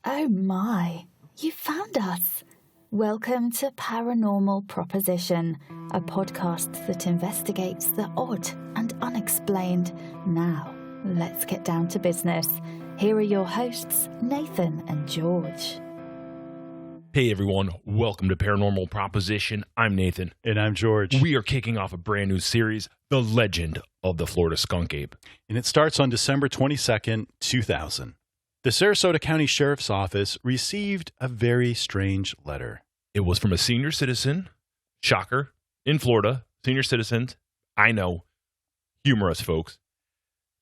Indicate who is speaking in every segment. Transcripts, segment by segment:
Speaker 1: Oh my, you found us. Welcome to Paranormal Proposition, a podcast that investigates the odd and unexplained. Now, let's get down to business. Here are your hosts, Nathan and George.
Speaker 2: Hey everyone, welcome to Paranormal Proposition. I'm Nathan.
Speaker 3: And I'm George.
Speaker 2: We are kicking off a brand new series, The Legend of the Florida Skunk Ape.
Speaker 3: And it starts on December 22nd, 2000. The Sarasota County Sheriff's Office received a very strange letter.
Speaker 2: It was from a senior citizen, shocker, in Florida. Senior citizens, I know, humorous folks.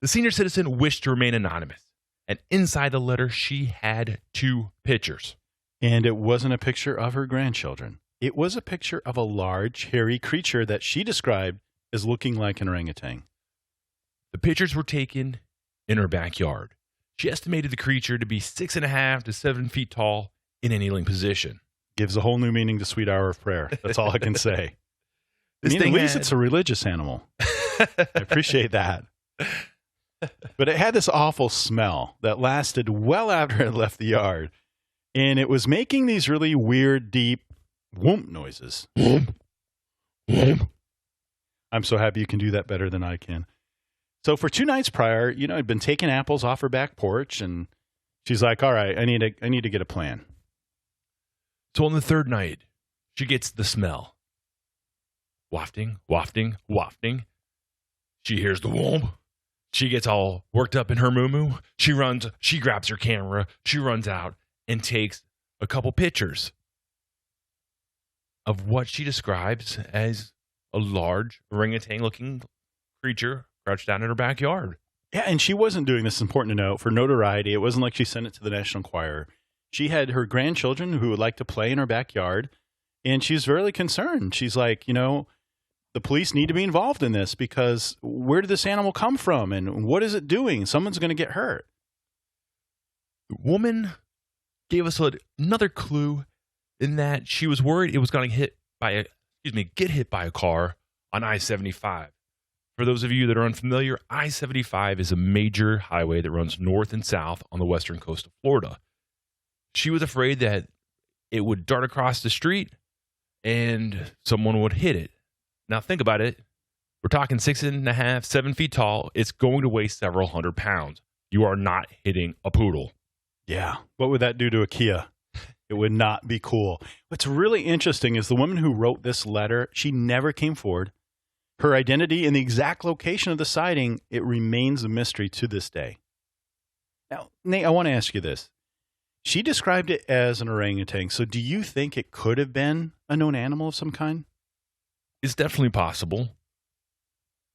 Speaker 2: The senior citizen wished to remain anonymous. And inside the letter, she had two pictures.
Speaker 3: And it wasn't a picture of her grandchildren. It was a picture of a large, hairy creature that she described as looking like an orangutan.
Speaker 2: The pictures were taken in her backyard. She estimated the creature to be 6.5 to 7 feet tall in a kneeling position.
Speaker 3: Gives a whole new meaning to Sweet Hour of Prayer. That's all I can say. At least it's a religious animal. I appreciate that. But it had this awful smell that lasted well after it left the yard. And it was making these really weird, deep whoomp noises.
Speaker 2: Whoomp. Whoomp.
Speaker 3: I'm so happy you can do that better than I can. So for 2 nights prior, I'd been taking apples off her back porch, and she's like, all right, I need to get a plan.
Speaker 2: So on the third night, she gets the smell. Wafting, wafting, wafting. She hears the whoomp. She gets all worked up in her moo-moo. She runs, she grabs her camera, she runs out and takes a couple pictures of what she describes as a large orangutan-looking creature crouched down in her backyard.
Speaker 3: Yeah, and she wasn't doing this, it's important to note, for notoriety. It wasn't like she sent it to the National Enquirer. She had her grandchildren who would like to play in her backyard, and she's really concerned. She's like, the police need to be involved in this because where did this animal come from and what is it doing? Someone's going to get hurt.
Speaker 2: The woman gave us another clue in that she was worried it was going to get hit by a car on I-75. For those of you that are unfamiliar, I-75 is a major highway that runs north and south on the western coast of Florida. She was afraid that it would dart across the street and someone would hit it. Now think about it. We're talking 6.5, 7 feet tall. It's going to weigh several hundred pounds. You are not hitting a poodle.
Speaker 3: Yeah. What would that do to a Kia? It would not be cool. What's really interesting is the woman who wrote this letter, she never came forward. Her identity and the exact location of the sighting, it remains a mystery to this day. Now, Nate, I want to ask you this. She described it as an orangutan, so do you think it could have been a known animal of some kind?
Speaker 2: It's definitely possible.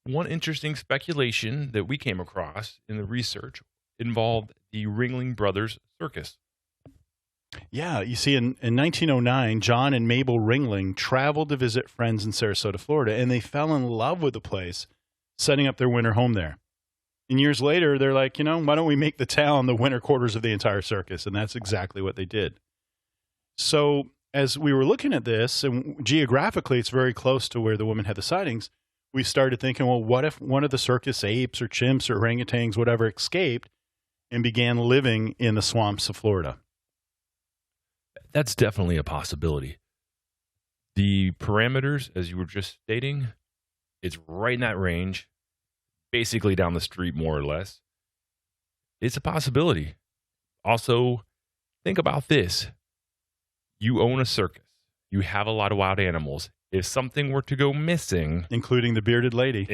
Speaker 2: One interesting speculation that we came across in the research involved the Ringling Brothers Circus.
Speaker 3: Yeah, you see, in 1909, John and Mabel Ringling traveled to visit friends in Sarasota, Florida, and they fell in love with the place, setting up their winter home there. And years later, they're like, why don't we make the town the winter quarters of the entire circus? And that's exactly what they did. So as we were looking at this, and geographically, it's very close to where the woman had the sightings, we started thinking, well, what if one of the circus apes or chimps or orangutans, whatever, escaped and began living in the swamps of Florida?
Speaker 2: That's definitely a possibility. The parameters, as you were just stating, it's right in that range, basically down the street, more or less. It's a possibility. Also, think about this. You own a circus. You have a lot of wild animals. If something were to go missing...
Speaker 3: Including the bearded lady.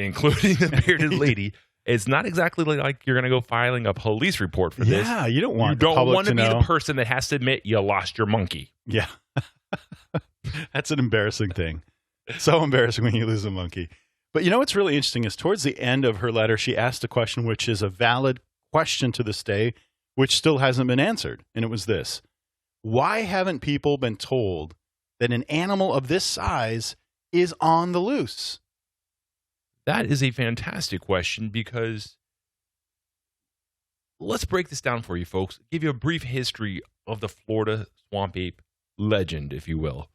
Speaker 2: It's not exactly like you're going to go filing a police report for this.
Speaker 3: Yeah, you don't want
Speaker 2: the public
Speaker 3: to know.
Speaker 2: You don't want to be the person that has to admit you lost your monkey.
Speaker 3: Yeah. That's an embarrassing thing. So embarrassing when you lose a monkey. But what's really interesting is towards the end of her letter, she asked a question which is a valid question to this day, which still hasn't been answered. And it was this. Why haven't people been told that an animal of this size is on the loose?
Speaker 2: That is a fantastic question because let's break this down for you, folks. Give you a brief history of the Florida swamp ape legend, if you will.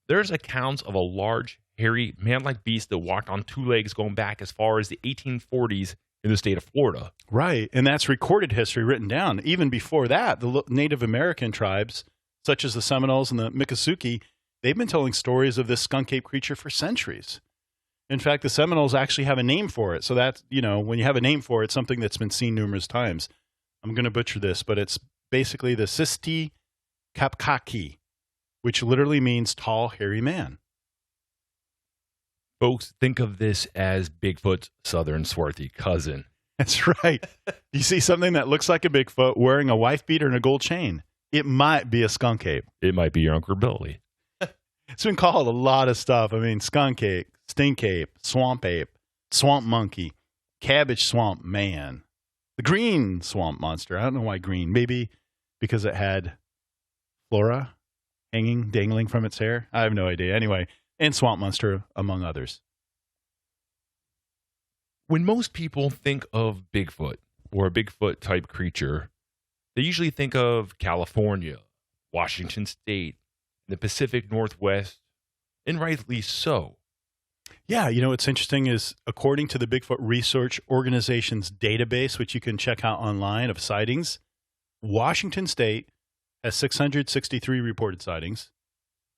Speaker 2: There's accounts of a large, hairy, man-like beast that walked on 2 legs going back as far as the 1840s in the state of Florida.
Speaker 3: Right. And that's recorded history written down. Even before that, the Native American tribes, such as the Seminoles and the Miccosukee, they've been telling stories of this skunk ape creature for centuries. In fact, the Seminoles actually have a name for it. So that's, when you have a name for it, it's something that's been seen numerous times. I'm going to butcher this, but it's basically the Sisti Kapkaki, which literally means tall, hairy man.
Speaker 2: Folks, think of this as Bigfoot's southern swarthy cousin.
Speaker 3: That's right. You see something that looks like a Bigfoot wearing a wife beater and a gold chain. It might be a skunk ape.
Speaker 2: It might be your Uncle Billy.
Speaker 3: It's been called a lot of stuff. I mean, skunk ape, stink ape, swamp monkey, cabbage swamp man, the green swamp monster. I don't know why green. Maybe because it had flora dangling from its hair. I have no idea. Anyway, and swamp monster, among others.
Speaker 2: When most people think of Bigfoot or a Bigfoot type creature, they usually think of California, Washington State, the Pacific Northwest, and rightly so.
Speaker 3: Yeah, what's interesting is according to the Bigfoot Research Organization's database, which you can check out online of sightings, Washington State has 663 reported sightings.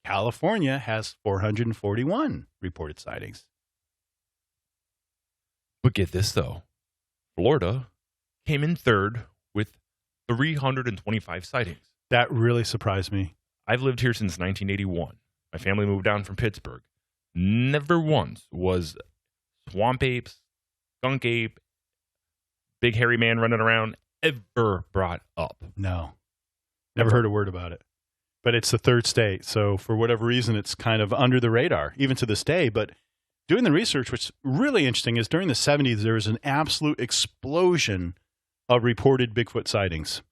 Speaker 3: California has 441 reported sightings.
Speaker 2: But get this, though. Florida came in third with 325 sightings.
Speaker 3: That really surprised me.
Speaker 2: I've lived here since 1981. My family moved down from Pittsburgh. Never once was swamp apes, skunk ape, big hairy man running around ever brought up.
Speaker 3: No. Never heard a word about it. But it's the third state, so for whatever reason, it's kind of under the radar, even to this day. But doing the research, what's really interesting is during the 70s, there was an absolute explosion of reported Bigfoot sightings.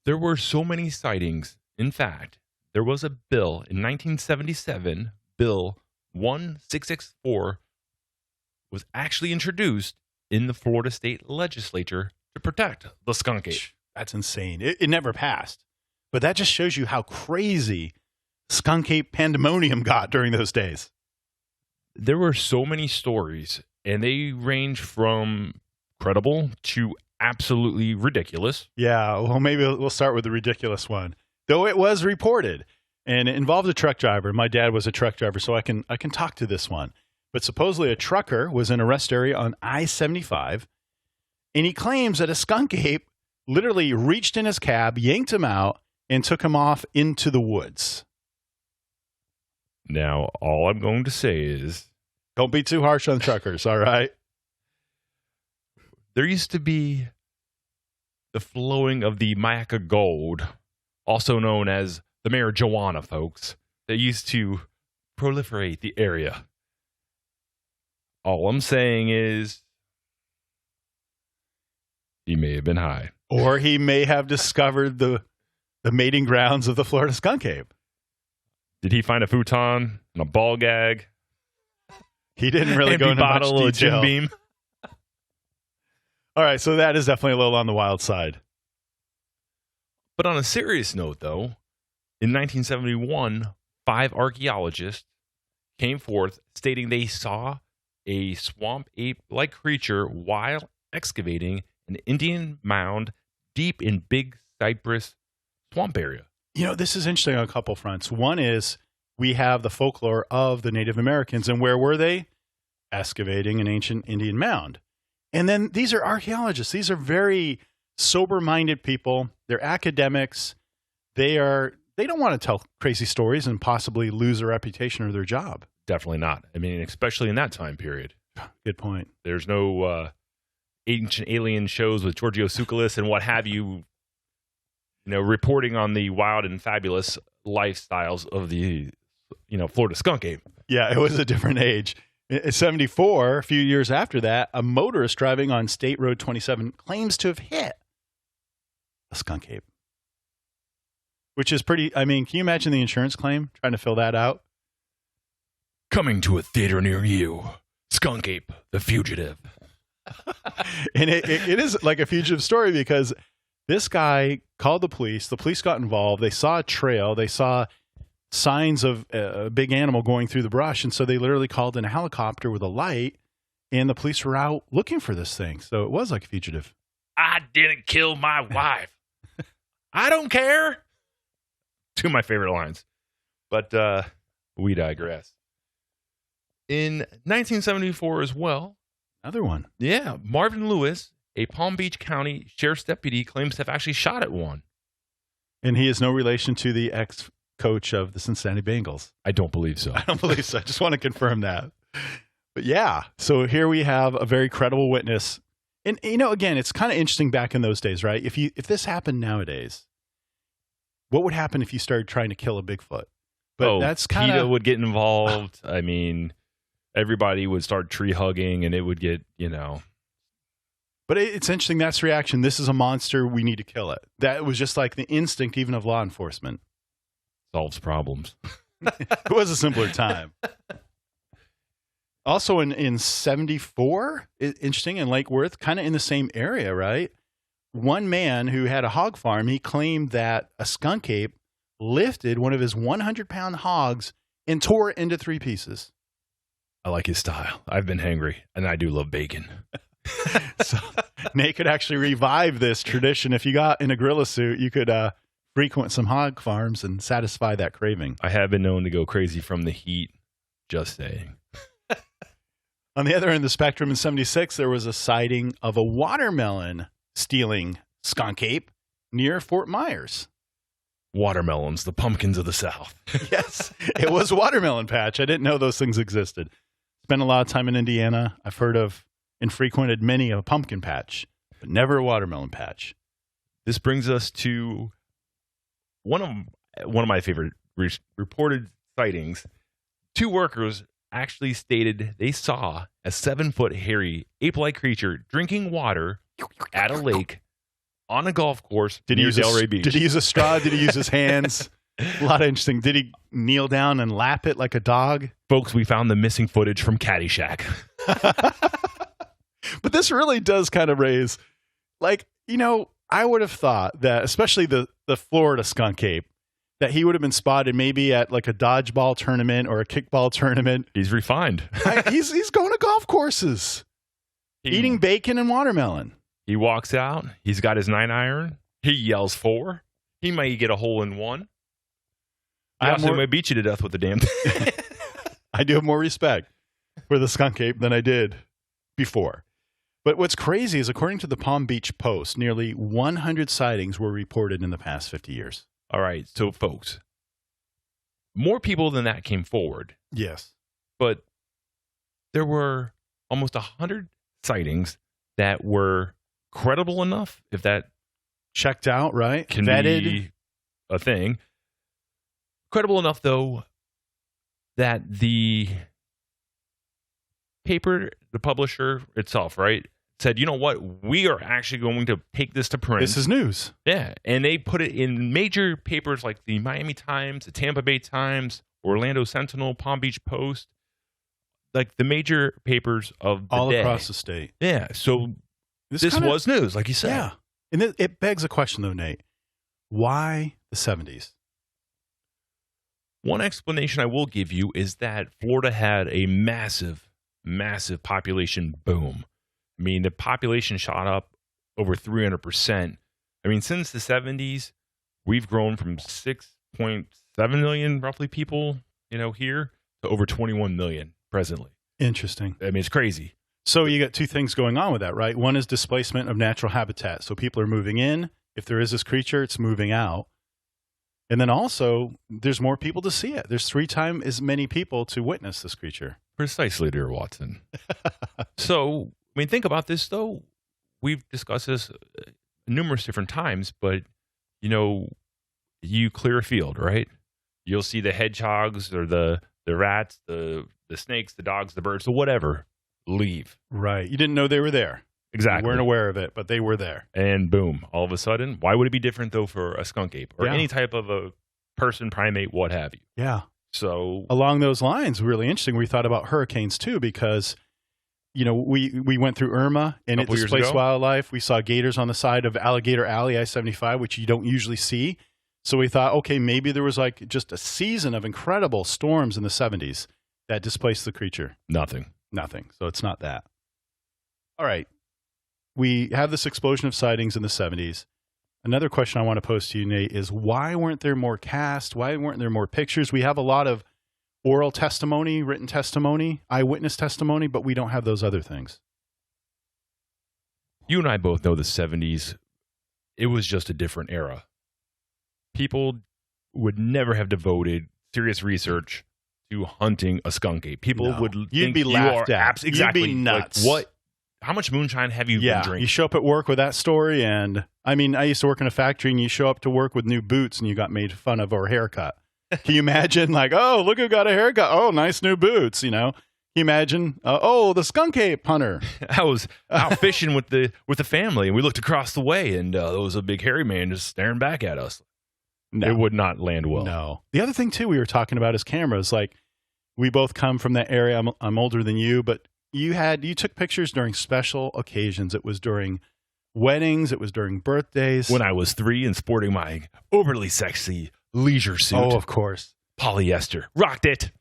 Speaker 2: There were so many sightings. In fact, there was a bill in 1977, Bill 1664, was actually introduced in the Florida State Legislature to protect the skunk ape.
Speaker 3: That's insane. It never passed. But that just shows you how crazy skunk ape pandemonium got during those days.
Speaker 2: There were so many stories, and they range from credible to absolutely ridiculous.
Speaker 3: Yeah, well, maybe we'll start with the ridiculous one. Though it was reported, and it involved a truck driver. My dad was a truck driver, so I can talk to this one. But supposedly a trucker was in a rest area on I-75, and he claims that a skunk ape literally reached in his cab, yanked him out, and took him off into the woods.
Speaker 2: Now, all I'm going to say is,
Speaker 3: don't be too harsh on truckers, all right?
Speaker 2: There used to be the flowing of the Mayaca gold, also known as the marijuana, folks, that used to proliferate the area. All I'm saying is, he may have been high.
Speaker 3: Or he may have discovered the mating grounds of the Florida skunk ape.
Speaker 2: Did he find a futon and a ball gag?
Speaker 3: He didn't really go into much detail.
Speaker 2: Jim Beam.
Speaker 3: All right, so that is definitely a little on the wild side.
Speaker 2: But on a serious note, though, in 1971, 5 archaeologists came forth stating they saw a swamp ape-like creature while excavating an Indian mound deep in Big Cypress swamp area.
Speaker 3: This is interesting on a couple fronts. One is we have the folklore of the Native Americans, and where were they? Excavating an ancient Indian mound. And then these are archaeologists. These are very sober-minded people. They're academics. They don't want to tell crazy stories and possibly lose their reputation or their job.
Speaker 2: Definitely not. I mean, especially in that time period.
Speaker 3: Good point.
Speaker 2: There's no ancient alien shows with Giorgio Tsoukalis and what have you, reporting on the wild and fabulous lifestyles of the, Florida skunk ape.
Speaker 3: Yeah, it was a different age. In 74, a few years after that, a motorist driving on State Road 27 claims to have hit a skunk ape. Which is pretty, can you imagine the insurance claim, trying to fill that out?
Speaker 2: Coming to a theater near you, Skunk Ape, the Fugitive.
Speaker 3: And it is like a fugitive story because this guy called the police got involved, they saw a trail, they saw signs of a big animal going through the brush, and so they literally called in a helicopter with a light, and the police were out looking for this thing. So it was like a fugitive.
Speaker 2: I didn't kill my wife. I don't care. Two of my favorite lines. But we digress. In 1974 as well.
Speaker 3: Another one.
Speaker 2: Yeah. Marvin Lewis, a Palm Beach County sheriff's deputy, claims to have actually shot at one.
Speaker 3: And he is no relation to the ex-coach of the Cincinnati Bengals.
Speaker 2: I don't believe so.
Speaker 3: I don't believe so. I just want to confirm that. But yeah, so here we have a very credible witness. And, you know, again, it's kind of interesting back in those days, right? If this happened nowadays, what would happen if you started trying to kill a Bigfoot? But that's kind
Speaker 2: PETA
Speaker 3: of
Speaker 2: would get involved. I mean, everybody would start tree hugging and it would get, you know.
Speaker 3: But it's interesting. That's reaction. This is a monster. We need to kill it. That was just like the instinct even of law enforcement.
Speaker 2: Solves problems.
Speaker 3: It was a simpler time. Also in 74, interesting, in Lake Worth, kind of in the same area, right? One man who had a hog farm, he claimed that a skunk ape lifted one of his 100-pound hogs and tore it into 3 pieces.
Speaker 2: I like his style. I've been hangry, and I do love bacon.
Speaker 3: So Nate could actually revive this tradition. If you got in a gorilla suit, you could frequent some hog farms and satisfy that craving.
Speaker 2: I have been known to go crazy from the heat. Just saying.
Speaker 3: On the other end of the spectrum, in 76, there was a sighting of a watermelon stealing skunk ape near Fort Myers.
Speaker 2: Watermelons, the pumpkins of the South.
Speaker 3: Yes, it was a watermelon patch. I didn't know those things existed. Spent a lot of time in Indiana. I've heard of and frequented many a pumpkin patch, but never a watermelon patch.
Speaker 2: This brings us to one of my favorite reported sightings. 2 workers actually stated they saw a 7-foot hairy ape-like creature drinking water at a lake on a golf course near Delray Beach.
Speaker 3: Did he use a straw? Did he use his hands? A lot of interesting. Did he kneel down and lap it like a dog?
Speaker 2: Folks, we found the missing footage from Caddyshack.
Speaker 3: But this really does kind of raise, like, you know, I would have thought that, especially the Florida Skunk Ape, that he would have been spotted maybe at like a dodgeball tournament or a kickball tournament.
Speaker 2: He's refined.
Speaker 3: He's going to golf courses, eating bacon and watermelon.
Speaker 2: He walks out. He's got his 9-iron. He yells 4. He might get a hole in 1. I also might beat you to death with the damn thing.
Speaker 3: I do have more respect for the skunk ape than I did before. But what's crazy is, according to the Palm Beach Post, nearly 100 sightings were reported in the past 50 years.
Speaker 2: All right. So, folks, more people than that came forward.
Speaker 3: Yes.
Speaker 2: But there were almost 100 sightings that were credible enough, if that
Speaker 3: checked out, right?
Speaker 2: Can
Speaker 3: vetted.
Speaker 2: Be a thing. Credible enough, though, that the paper, the publisher itself, right, said, you know what, we are actually going to take this to print.
Speaker 3: This is news.
Speaker 2: Yeah, and they put it in major papers like the Miami Times, the Tampa Bay Times, Orlando Sentinel, Palm Beach Post, like the major papers of the
Speaker 3: all
Speaker 2: day.
Speaker 3: Across the state.
Speaker 2: Yeah, so this was news, like you said.
Speaker 3: Yeah, and it begs a question, though, Nate. Why the 70s?
Speaker 2: One explanation I will give you is that Florida had a massive population boom. I mean, the population shot up over 300%. I mean, since the 70s, we've grown from 6.7 million roughly people, here to over 21 million presently.
Speaker 3: Interesting.
Speaker 2: I mean, it's crazy.
Speaker 3: So you got 2 things going on with that, right? One is displacement of natural habitat. So people are moving in. If there is this creature, it's moving out. And then also, there's more people to see it. There's 3 times as many people to witness this creature.
Speaker 2: Precisely, dear Watson. So, I mean, think about this, though. We've discussed this numerous different times, but, you clear a field, right? You'll see the hedgehogs or the rats, the snakes, the dogs, the birds, or whatever, leave.
Speaker 3: Right. You didn't know they were there.
Speaker 2: Exactly.
Speaker 3: You weren't aware of it, but they were there.
Speaker 2: And boom, all of a sudden, why would it be different, though, for a skunk ape or any type of a person, primate, what have you?
Speaker 3: Yeah.
Speaker 2: So
Speaker 3: along those lines, really interesting. We thought about hurricanes, too, because, we went through Irma and it displaced wildlife. We saw gators on the side of Alligator Alley, I-75, which you don't usually see. So we thought, okay, maybe there was like just a season of incredible storms in the 70s that displaced the creature.
Speaker 2: Nothing.
Speaker 3: So it's not that. All right. We have this explosion of sightings in the 70s. Another question I want to pose to you, Nate, is why weren't there more casts? Why weren't there more pictures? We have a lot of oral testimony, written testimony, eyewitness testimony, but we don't have those other things.
Speaker 2: You and I both know the 70s, it was just a different era. People would never have devoted serious research to hunting a skunk ape. People would
Speaker 3: You'd
Speaker 2: think
Speaker 3: be laughed
Speaker 2: you are
Speaker 3: at.
Speaker 2: Exactly.
Speaker 3: You'd be nuts.
Speaker 2: Like, what? How much moonshine have you been drinking?
Speaker 3: You show up at work with that story, and I mean, I used to work in a factory, and you show up to work with new boots, and you got made fun of or haircut. Can you imagine? Like, oh, look who got a haircut. Oh, nice new boots. You know? Can you imagine? Oh, the skunk ape hunter.
Speaker 2: I was out fishing with the family, and we looked across the way, and there was a big hairy man just staring back at us.
Speaker 3: No.
Speaker 2: It would not land well.
Speaker 3: No. The other thing too, we were talking about is cameras. Like, we both come from that area. I'm older than you, but you took pictures during special occasions. It was during weddings. It was during birthdays.
Speaker 2: When I was 3 and sporting my overly sexy leisure suit.
Speaker 3: Oh, of course.
Speaker 2: Polyester. Rocked it.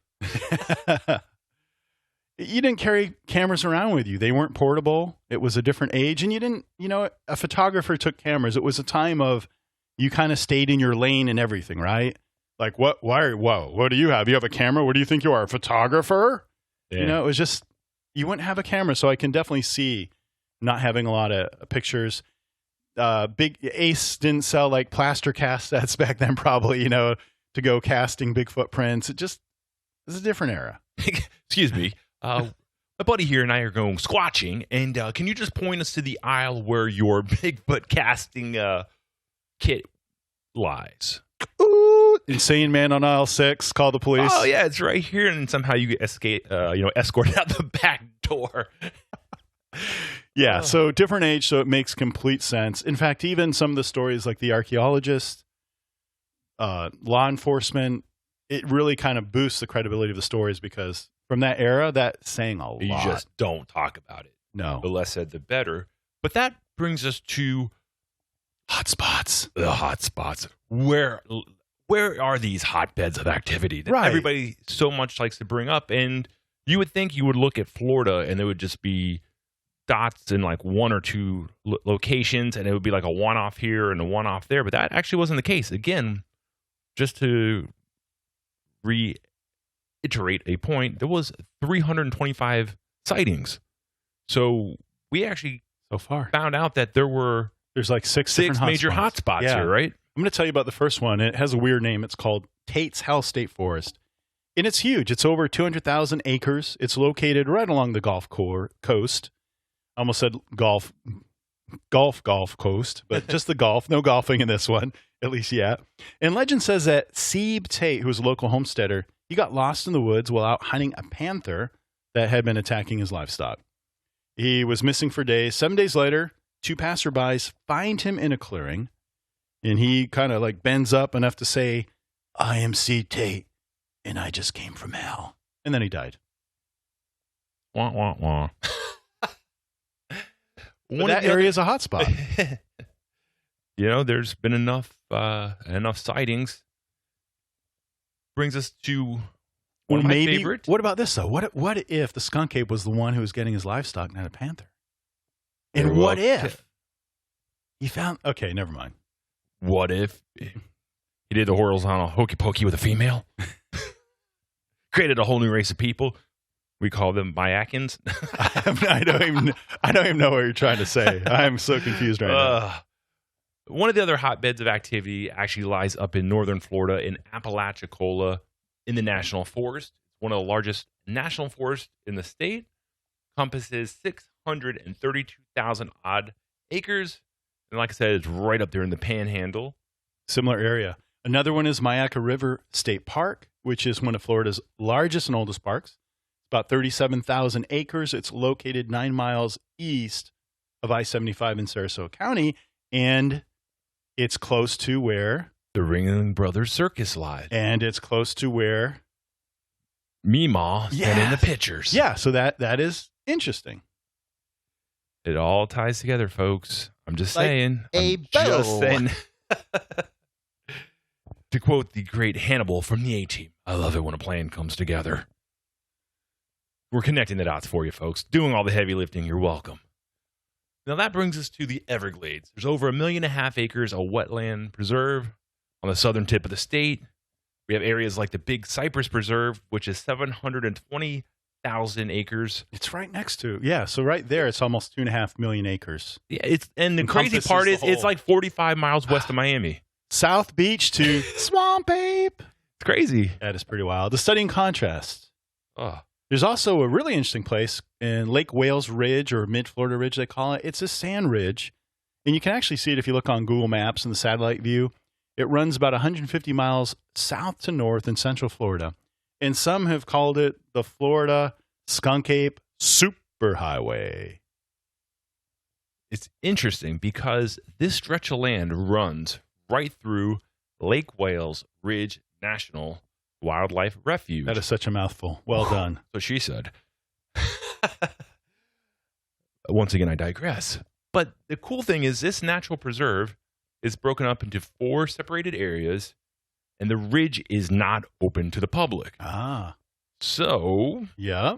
Speaker 3: You didn't carry cameras around with you. They weren't portable. It was a different age. And you didn't, a photographer took cameras. It was a time of you kind of stayed in your lane and everything, right? Like, what do you have? You have a camera? What do you think you are, a photographer?
Speaker 2: Yeah.
Speaker 3: It was just, you wouldn't have a camera. So I can definitely see not having a lot of pictures. Big Ace didn't sell like plaster cast sets back then, probably, to go casting Bigfoot prints. It's a different era.
Speaker 2: Excuse me. My buddy here and I are going squatching, and can you just point us to the aisle where your Bigfoot casting kit lies?
Speaker 3: Ooh, insane man on aisle 6. Call the police.
Speaker 2: Oh yeah, it's right here, and somehow you get escorted out the back door.
Speaker 3: Yeah, so different age, so it makes complete sense. In fact, even some of the stories like the archaeologists, law enforcement, it really kind of boosts the credibility of the stories because from that era, that's saying a lot.
Speaker 2: You just don't talk about it.
Speaker 3: No.
Speaker 2: The less said, the better. But that brings us to
Speaker 3: hotspots.
Speaker 2: The hotspots. Where are these hotbeds of activity that everybody so much likes to bring up? And you would think you would look at Florida and there would just be dots in like one or two locations, and it would be like a one-off here and a one-off there. But that actually wasn't the case. Again, just to reiterate a point, there was 325 sightings. So we actually
Speaker 3: so far
Speaker 2: found out that there's
Speaker 3: like six
Speaker 2: major hotspots here, right?
Speaker 3: I'm going to tell you about the first one. It has a weird name. It's called Tate's Hell State Forest. And it's huge. It's over 200,000 acres. It's located right along the Gulf coast. I almost said Gulf Coast, but just the Gulf. No golfing in this one, at least yet. And legend says that Sebe Tate, who was a local homesteader, he got lost in the woods while out hunting a panther that had been attacking his livestock. He was missing for days. 7 days later, 2 passerbys find him in a clearing, and he kind of like bends up enough to say, "I am Sebe Tate, and I just came from hell." And then he died.
Speaker 2: Wah, wah, wah.
Speaker 3: That area is a hotspot.
Speaker 2: There's been enough sightings. Brings us to one of my favorite.
Speaker 3: What about this though? What if the skunk ape was the one who was getting his livestock, not a panther? And what if he found? Okay, never mind.
Speaker 2: What if he did the horizontal hokey pokey with a female? Created a whole new race of people. We call them Mayakans.
Speaker 3: I don't even know what you're trying to say. I'm so confused right now.
Speaker 2: One of the other hotbeds of activity actually lies up in northern Florida in Apalachicola in the National Forest. It's one of the largest national forests in the state. Encompasses 632,000 odd acres. And like I said, it's right up there in the Panhandle.
Speaker 3: Similar area. Another one is Myakka River State Park, which is one of Florida's largest and oldest parks. About 37,000 acres. It's located 9 miles east of I-75 in Sarasota County, and it's close to where
Speaker 2: the Ringling Brothers Circus lies.
Speaker 3: And it's close to where
Speaker 2: Meemaw and in the pictures.
Speaker 3: Yeah, so that is interesting.
Speaker 2: It all ties together, folks. I'm just
Speaker 4: like
Speaker 2: saying.
Speaker 4: Just saying.
Speaker 2: To quote the great Hannibal from the A-Team, I love it when a plan comes together. We're connecting the dots for you, folks. Doing all the heavy lifting. You're welcome. Now that brings us to the Everglades. There's over 1.5 million acres of wetland preserve on the southern tip of the state. We have areas like the Big Cypress Preserve, which is 720,000 acres.
Speaker 3: It's right next to, yeah. So right there, it's almost 2.5 million acres.
Speaker 2: Yeah, and the crazy part is it's like 45 miles west of Miami.
Speaker 3: South Beach to Swamp Ape.
Speaker 2: It's crazy.
Speaker 3: That is pretty wild. The study in contrast.
Speaker 2: Oh.
Speaker 3: There's also a really interesting place in Lake Wales Ridge, or Mid-Florida Ridge, they call it. It's a sand ridge, and you can actually see it if you look on Google Maps in the satellite view. It runs about 150 miles south to north in central Florida, and some have called it the Florida Skunk Ape Superhighway.
Speaker 2: It's interesting because this stretch of land runs right through Lake Wales Ridge National Wildlife Refuge.
Speaker 3: That is such a mouthful. Well done.
Speaker 2: So she said. Once again, I digress. But the cool thing is this natural preserve is broken up into 4 separated areas, and the ridge is not open to the public.
Speaker 3: Ah.
Speaker 2: So.
Speaker 3: Yeah.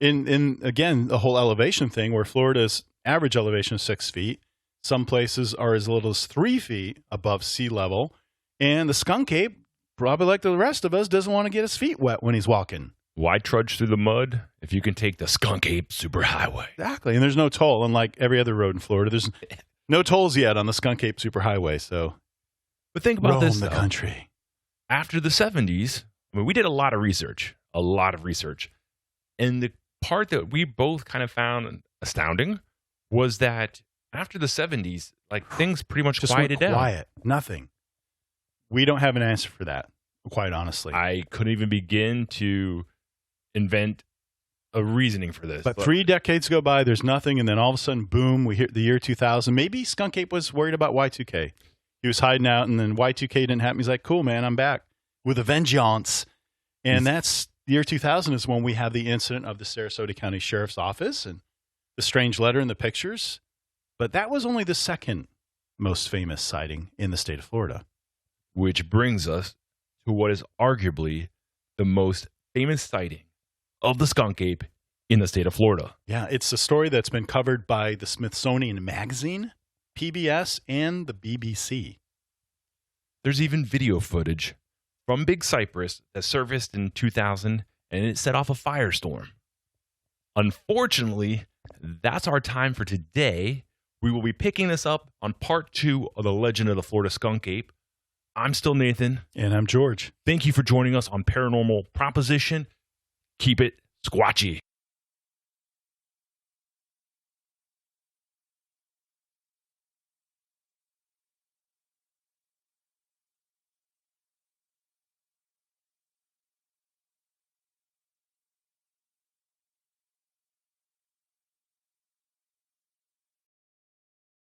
Speaker 3: In again, the whole elevation thing, where Florida's average elevation is 6 feet. Some places are as little as 3 feet above sea level. And the skunk ape, probably like the rest of us, doesn't want to get his feet wet when he's walking.
Speaker 2: Why trudge through the mud if you can take the Skunk Ape Superhighway?
Speaker 3: Exactly. And there's no toll, unlike every other road in Florida. There's no tolls yet on the Skunk Ape Superhighway. So,
Speaker 2: but think about this,
Speaker 3: the
Speaker 2: though.
Speaker 3: country.
Speaker 2: After the 70s, I mean, we did a lot of research. And the part that we both kind of found astounding was that after the 70s, like, things pretty much
Speaker 3: Just
Speaker 2: quieted down.
Speaker 3: Quiet. Nothing. We don't have an answer for that, quite honestly.
Speaker 2: I couldn't even begin to invent a reasoning for this.
Speaker 3: But 3 decades go by, there's nothing, and then all of a sudden, boom, we hit the year 2000. Maybe Skunk Ape was worried about Y2K. He was hiding out, and then Y2K didn't happen. He's like, cool, man, I'm back with a vengeance. And that's the year 2000 is when we have the incident of the Sarasota County Sheriff's Office and the strange letter and the pictures. But that was only the second most famous sighting in the state of Florida.
Speaker 2: Which brings us to what is arguably the most famous sighting of the skunk ape in the state of Florida.
Speaker 3: Yeah, it's a story that's been covered by the Smithsonian Magazine, PBS, and the BBC.
Speaker 2: There's even video footage from Big Cypress that surfaced in 2000, and it set off a firestorm. Unfortunately, that's our time for today. We will be picking this up on part 2 of The Legend of the Florida Skunk Ape. I'm still Nathan.
Speaker 3: And I'm George.
Speaker 2: Thank you for joining us on Paranormal Proposition. Keep it squatchy.